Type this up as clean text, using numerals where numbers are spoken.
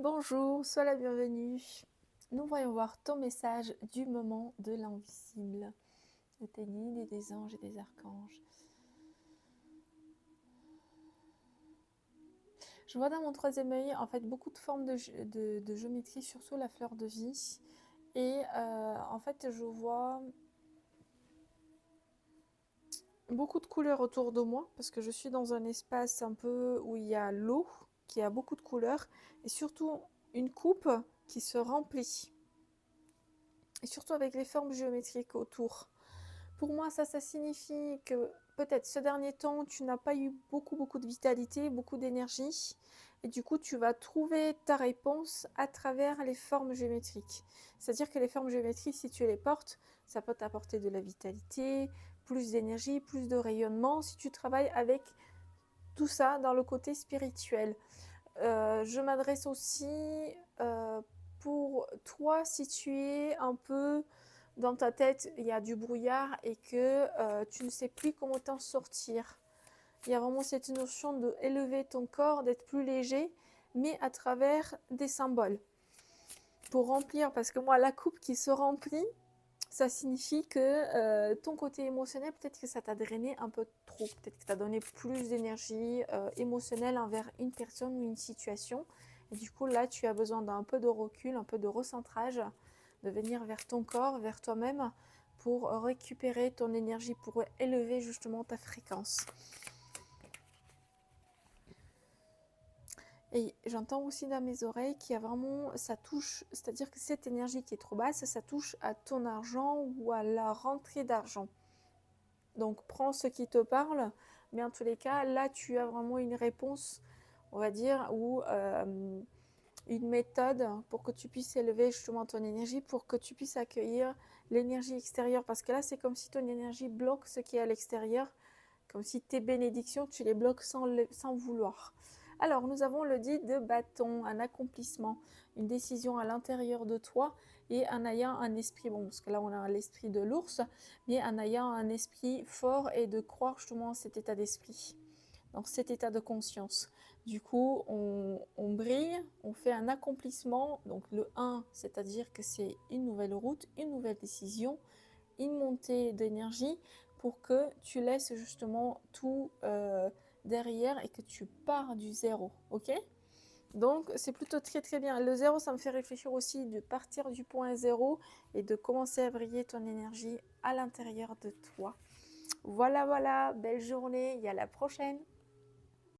Bonjour, sois la bienvenue. Nous voyons voir ton message du moment de l'invisible, de tes guides et des anges et des archanges. Je vois dans mon troisième œil en fait beaucoup de formes de géométrie, surtout la fleur de vie. Et en fait je vois beaucoup de couleurs autour de moi parce que je suis dans un espace un peu où il y a l'eau qui a beaucoup de couleurs et surtout une coupe qui se remplit. Et surtout avec les formes géométriques autour. Pour moi, ça signifie que peut-être ce dernier temps, tu n'as pas eu beaucoup de vitalité, beaucoup d'énergie. Et du coup, tu vas trouver ta réponse à travers les formes géométriques. C'est-à-dire que les formes géométriques, si tu les portes, ça peut t'apporter de la vitalité, plus d'énergie, plus de rayonnement, si tu travailles avec tout ça dans le côté spirituel. Je m'adresse aussi pour toi si tu es un peu dans ta tête, il y a du brouillard et que tu ne sais plus comment t'en sortir. Il y a vraiment cette notion de élever ton corps, d'être plus léger, mais à travers des symboles. Pour remplir, parce que moi, la coupe qui se remplit, ça signifie que ton côté émotionnel, peut-être que ça t'a drainé un peu trop, peut-être que tu as donné plus d'énergie émotionnelle envers une personne ou une situation. Et du coup, là, tu as besoin d'un peu de recul, un peu de recentrage, de venir vers ton corps, vers toi-même, pour récupérer ton énergie, pour élever justement ta fréquence. Et j'entends aussi dans mes oreilles qu'il y a vraiment, ça touche, c'est-à-dire que cette énergie qui est trop basse, ça touche à ton argent ou à la rentrée d'argent. Donc prends ce qui te parle, mais en tous les cas, là tu as vraiment une réponse, on va dire, ou une méthode pour que tu puisses élever justement ton énergie, pour que tu puisses accueillir l'énergie extérieure. Parce que là, c'est comme si ton énergie bloque ce qui est à l'extérieur, comme si tes bénédictions, tu les bloques sans vouloir. Alors, nous avons le dit de bâton, un accomplissement, une décision à l'intérieur de toi et en ayant un esprit, bon, parce que là, on a l'esprit de l'ours, mais en ayant un esprit fort et de croire justement en cet état d'esprit, dans cet état de conscience. Du coup, on brille, on fait un accomplissement, donc le 1, c'est-à-dire que c'est une nouvelle route, une nouvelle décision, une montée d'énergie pour que tu laisses justement tout derrière et que tu pars du zéro, ok? Donc c'est plutôt très bien. Le zéro, ça me fait réfléchir aussi de partir du point zéro et de commencer à briller ton énergie à l'intérieur de toi. Voilà, belle journée, et à la prochaine.